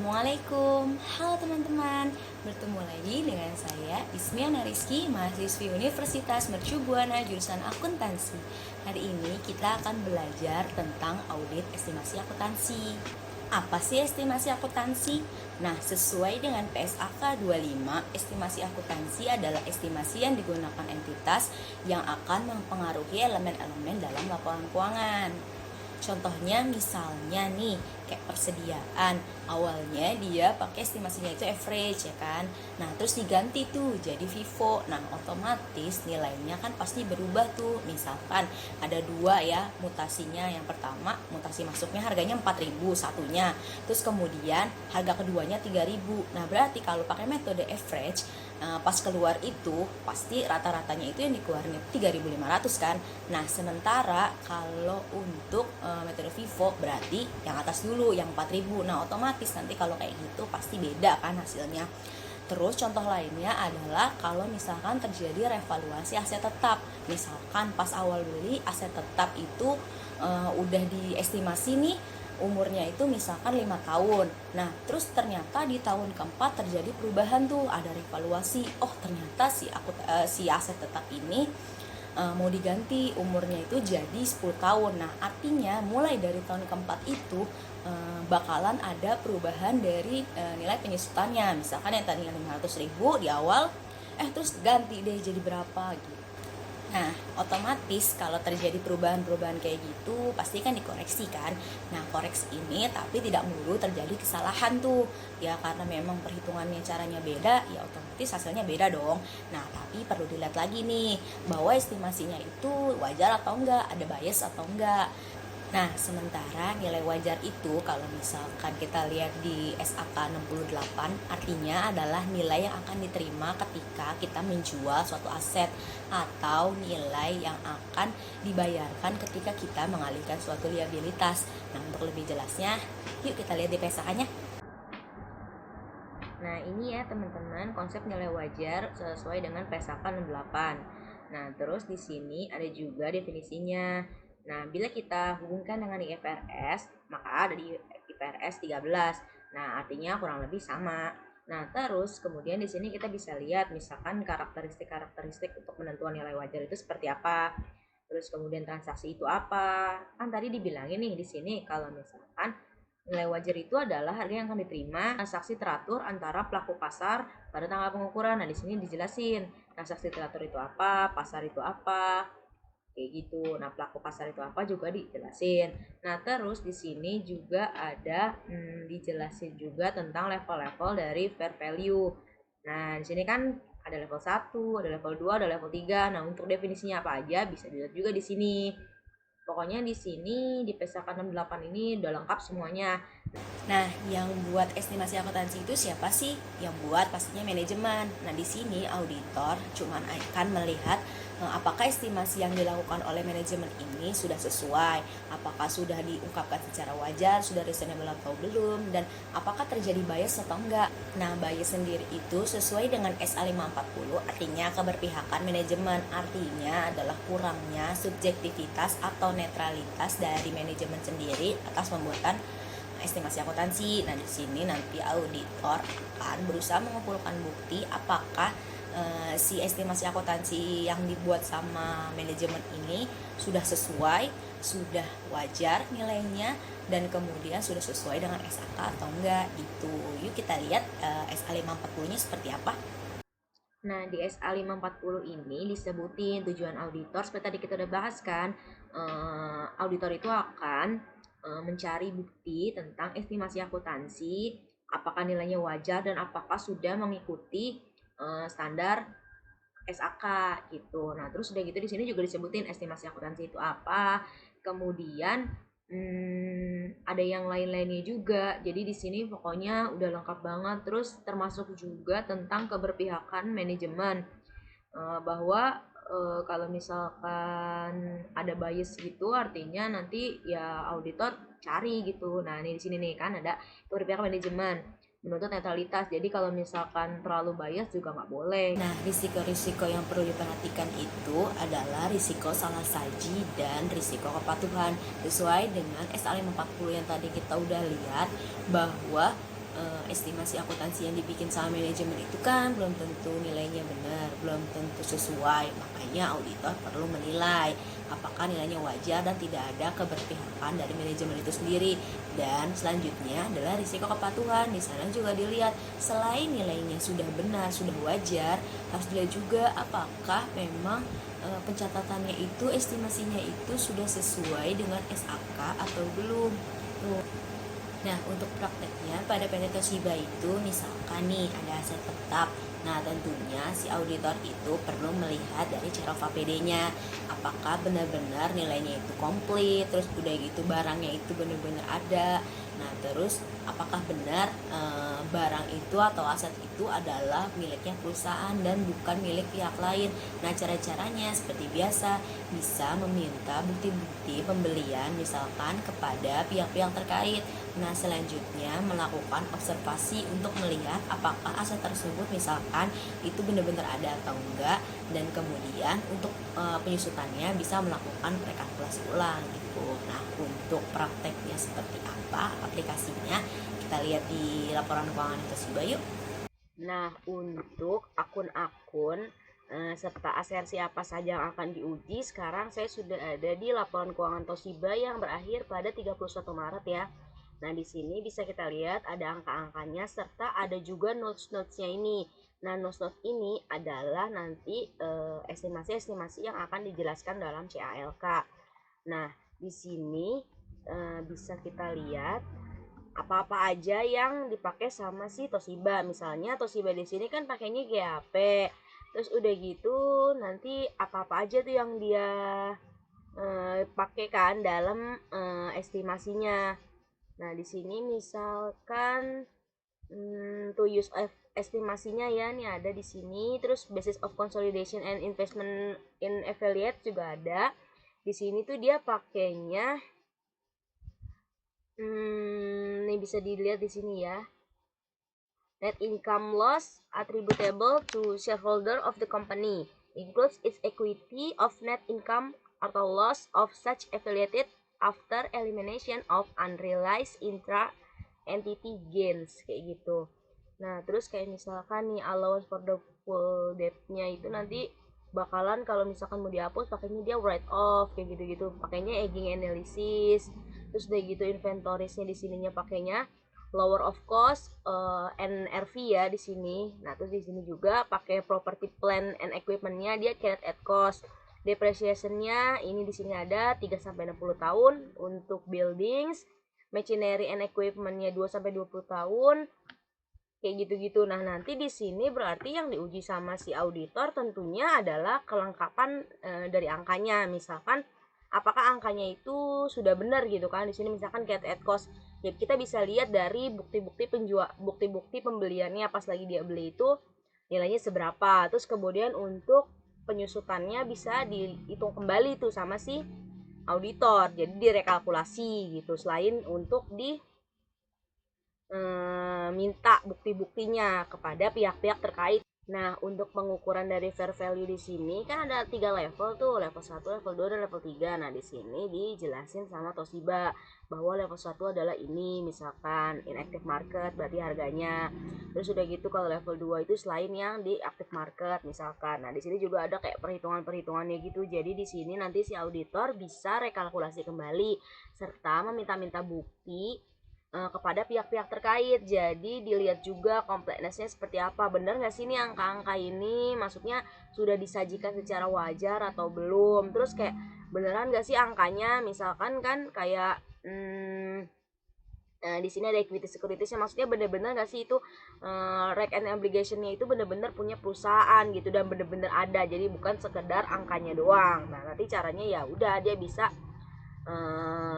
Assalamualaikum, halo teman-teman. Bertemu lagi dengan saya Ismiana Rizky, mahasiswi Universitas Mercu Buana jurusan Akuntansi. Hari ini kita akan belajar tentang audit estimasi akuntansi. Apa sih estimasi akuntansi? Nah, sesuai dengan PSAK 25, estimasi akuntansi adalah estimasi yang digunakan entitas yang akan mempengaruhi elemen-elemen dalam laporan keuangan. Contohnya misalnya nih, kayak persediaan. Awalnya dia pakai estimasinya itu average ya kan. Nah, terus diganti tuh jadi FIFO. Nah, otomatis nilainya kan pasti berubah tuh. Misalkan ada dua ya mutasinya. Yang pertama, mutasi masuknya harganya 4.000 satunya. Terus kemudian harga keduanya 3.000. Nah, berarti kalau pakai metode average, pas keluar itu pasti rata-ratanya itu yang dikeluarin 3.500 kan. Nah, sementara kalau untuk metode FIFO berarti yang atas dulu yang 4.000. Nah, otomatis nanti kalau kayak gitu pasti beda kan hasilnya. Terus contoh lainnya adalah kalau misalkan terjadi revaluasi aset tetap. Misalkan pas awal beli aset tetap itu udah diestimasi nih umurnya itu misalkan 5 tahun. Nah, terus ternyata di tahun keempat terjadi perubahan tuh, ada revaluasi. Oh, ternyata si aset tetap ini mau diganti umurnya itu jadi 10 tahun. Nah, artinya mulai dari tahun keempat itu bakalan ada perubahan dari nilai penyusutannya. Misalkan yang tadinya 500.000 di awal, terus ganti deh jadi berapa gitu. Nah, otomatis kalau terjadi perubahan-perubahan kayak gitu pasti kan dikoreksi kan. Nah, koreksi ini tapi tidak melulu terjadi kesalahan tuh. Ya karena memang perhitungannya caranya beda, ya otomatis hasilnya beda dong. Nah, tapi perlu dilihat lagi nih bahwa estimasinya itu wajar atau enggak, ada bias atau enggak. Nah, sementara nilai wajar itu kalau misalkan kita lihat di SAK 68 artinya adalah nilai yang akan diterima ketika kita menjual suatu aset atau nilai yang akan dibayarkan ketika kita mengalihkan suatu liabilitas. Nah, untuk lebih jelasnya, yuk kita lihat di PSAK-nya. Nah, ini ya teman-teman konsep nilai wajar sesuai dengan PSAK 68. Nah, terus di sini ada juga definisinya. Nah, bila kita hubungkan dengan IFRS, maka ada di IFRS 13. Nah, artinya kurang lebih sama. Nah, terus kemudian di sini kita bisa lihat misalkan karakteristik-karakteristik untuk penentuan nilai wajar itu seperti apa. Terus kemudian transaksi itu apa? Kan tadi dibilangin nih di sini kalau misalkan nilai wajar itu adalah harga yang akan diterima transaksi teratur antara pelaku pasar pada tanggal pengukuran. Nah, di sini dijelasin transaksi teratur itu apa, pasar itu apa, kayak gitu. Nah, pelaku pasar itu apa juga dijelasin. Nah, terus di sini juga ada dijelasin juga tentang level-level dari fair value. Nah, di sini kan ada level 1, ada level 2, ada level 3. Nah, untuk definisinya apa aja bisa dilihat juga di sini. Pokoknya di sini di PSAK 68 ini udah lengkap semuanya. Nah, yang buat estimasi akuntansi itu siapa sih? Yang buat pastinya manajemen. Nah, di sini auditor cuman akan melihat apakah estimasi yang dilakukan oleh manajemen ini sudah sesuai, apakah sudah diungkapkan secara wajar, sudah reasonable atau belum, dan apakah terjadi bias atau enggak. Nah, bias sendiri itu sesuai dengan SA 540, artinya keberpihakan manajemen, artinya adalah kurangnya subjektivitas atau netralitas dari manajemen sendiri atas pembuatan estimasi akuntansi. Nah, di sini nanti auditor akan berusaha mengumpulkan bukti apakah si estimasi akuntansi yang dibuat sama manajemen ini sudah sesuai, sudah wajar nilainya, dan kemudian sudah sesuai dengan SAK atau enggak gitu. Yuk kita lihat SA 540-nya seperti apa. Nah, di SA 540 ini disebutin tujuan auditor seperti tadi kita udah bahas kan. Auditor itu akan mencari bukti tentang estimasi akuntansi, apakah nilainya wajar dan apakah sudah mengikuti standar SAK gitu. Nah, terus udah gitu di sini juga disebutin estimasi akuntansi itu apa. Kemudian ada yang lain-lainnya juga. Jadi di sini pokoknya udah lengkap banget. Terus termasuk juga tentang keberpihakan manajemen. Bahwa kalau misalkan ada bias gitu artinya nanti ya auditor cari gitu. Nah, ini di sini nih kan ada keberpihakan manajemen menuntut netralitas. Jadi kalau misalkan terlalu bias juga nggak boleh. Nah, risiko-risiko yang perlu diperhatikan itu adalah risiko salah saji dan risiko kepatuhan. Sesuai dengan SA 540 yang tadi kita udah lihat bahwa estimasi akuntansi yang dibikin sama manajemen itu kan belum tentu nilainya benar, belum tentu sesuai. Makanya auditor perlu menilai apakah nilainya wajar dan tidak ada keberpihakan dari manajemen itu sendiri. Dan selanjutnya adalah risiko kepatuhan. Di sana juga dilihat selain nilainya sudah benar, sudah wajar, harus dilihat juga apakah memang pencatatannya itu, estimasinya itu sudah sesuai dengan SAK atau belum. Tuh. Nah, untuk prakteknya pada PT Toshiba itu misalkan nih ada aset tetap. Nah, tentunya si auditor itu perlu melihat dari cara APD-nya. Apakah benar-benar nilainya itu komplit, terus udah gitu barangnya itu benar-benar ada. Nah, terus apakah benar barang itu atau aset itu adalah miliknya perusahaan dan bukan milik pihak lain. Nah, cara-caranya seperti biasa, bisa meminta bukti-bukti pembelian misalkan kepada pihak-pihak terkait. Nah, selanjutnya melakukan observasi untuk melihat apakah aset tersebut misalkan itu benar-benar ada atau enggak, dan kemudian untuk penyusutannya bisa melakukan rekalkulasi ulang gitu. Nah, untuk prakteknya seperti apa aplikasinya, kita lihat di laporan keuangan Toshiba yuk. Nah, untuk akun-akun serta asersi apa saja yang akan diuji, sekarang saya sudah ada di laporan keuangan Toshiba yang berakhir pada 31 Maret ya. Nah, di sini bisa kita lihat ada angka-angkanya serta ada juga notes-notesnya ini. Nah, notes-notes ini adalah nanti estimasi-estimasi yang akan dijelaskan dalam CALK. Nah, di sini bisa kita lihat apa-apa aja yang dipakai sama si Toshiba. Misalnya Toshiba di sini kan pakainya GAP. Terus udah gitu nanti apa-apa aja tuh yang dia pakai kan dalam estimasinya. Nah, di sini misalkan to use of estimasinya ya, nih ada di sini. Terus basis of consolidation and investment in affiliate juga ada. Di sini tuh dia pakainya nih bisa dilihat di sini ya. Net income loss attributable to shareholder of the company includes its equity of net income atau loss of such affiliated after elimination of unrealized intra entity gains kayak gitu. Nah, terus kayak misalkan nih allowance for the full debt-nya itu nanti bakalan kalau misalkan mau dihapus pakainya dia write off kayak gitu-gitu, pakainya aging analysis. Terus udah gitu inventories-nya di sininya pakainya lower of cost NRV ya di sini. Nah, terus di sini juga pakai property plant and equipment-nya dia carried at cost. Depreciation-nya ini di sini ada 3 sampai 60 tahun untuk buildings, machinery and equipment-nya 2 sampai 20 tahun. Kayak gitu-gitu. Nah, nanti di sini berarti yang diuji sama si auditor tentunya adalah kelengkapan dari angkanya. Misalkan apakah angkanya itu sudah benar gitu kan. Di sini misalkan carried at cost. Ya, kita bisa lihat dari bukti-bukti pembeliannya pas lagi dia beli itu nilainya seberapa. Terus kemudian untuk penyusutannya bisa dihitung kembali tuh sama si auditor. Jadi direkalkulasi gitu. Selain untuk minta bukti-buktinya kepada pihak-pihak terkait. Nah, untuk pengukuran dari fair value di sini kan ada 3 level tuh, level 1, level 2, dan level 3. Nah, di sini dijelasin sama Toshiba bahwa level 1 adalah ini, misalkan inactive market berarti harganya. Terus udah gitu kalau level 2 itu selain yang di active market misalkan. Nah, di sini juga ada kayak perhitungan-perhitungannya gitu. Jadi di sini nanti si auditor bisa rekalkulasi kembali serta meminta-minta bukti kepada pihak-pihak terkait. Jadi dilihat juga kompleksnya seperti apa, benar nggak sih ini angka-angka ini maksudnya sudah disajikan secara wajar atau belum, terus kayak beneran nggak sih angkanya, misalkan kan kayak di sini ada equity securities-nya, maksudnya bener-bener nggak sih itu reg and obligation-nya itu bener-bener punya perusahaan gitu dan bener-bener ada, jadi bukan sekedar angkanya doang. Nah, nanti caranya ya udah dia bisa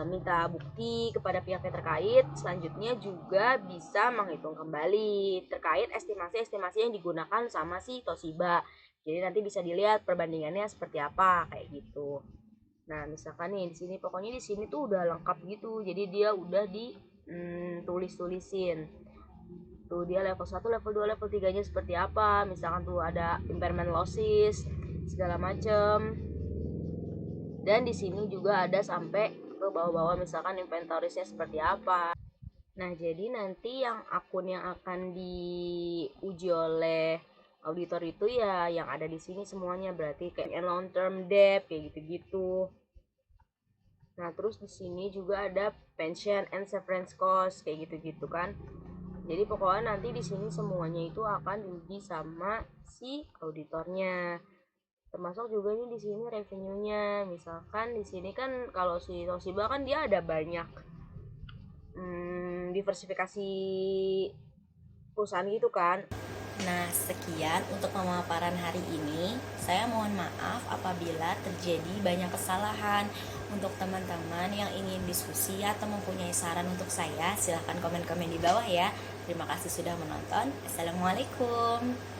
minta bukti kepada pihak yang terkait. Selanjutnya juga bisa menghitung kembali terkait estimasi-estimasi yang digunakan sama si Toshiba. Jadi nanti bisa dilihat perbandingannya seperti apa kayak gitu. Nah, misalkan nih di sini pokoknya di sini tuh udah lengkap gitu. Jadi dia udah ditulis-tulisin. Tuh dia level 1, level 2, level 3-nya seperti apa. Misalkan tuh ada impairment losses segala macem. Dan di sini juga ada sampai ke bawah-bawah misalkan inventorisnya seperti apa. Nah, jadi nanti yang akun yang akan diuji oleh auditor itu ya yang ada di sini semuanya, berarti kayak long term debt kayak gitu-gitu. Nah, terus di sini juga ada pension and severance cost kayak gitu-gitu kan. Jadi pokoknya nanti di sini semuanya itu akan diuji sama si auditornya. Termasuk juga ini di sini revenue-nya. Misalkan di sini kan kalau si Toshiba kan dia ada banyak diversifikasi perusahaan gitu kan. Nah, sekian untuk pemaparan hari ini. Saya mohon maaf apabila terjadi banyak kesalahan. Untuk teman-teman yang ingin diskusi atau mempunyai saran untuk saya, silahkan komen-komen di bawah ya. Terima kasih sudah menonton. Assalamualaikum.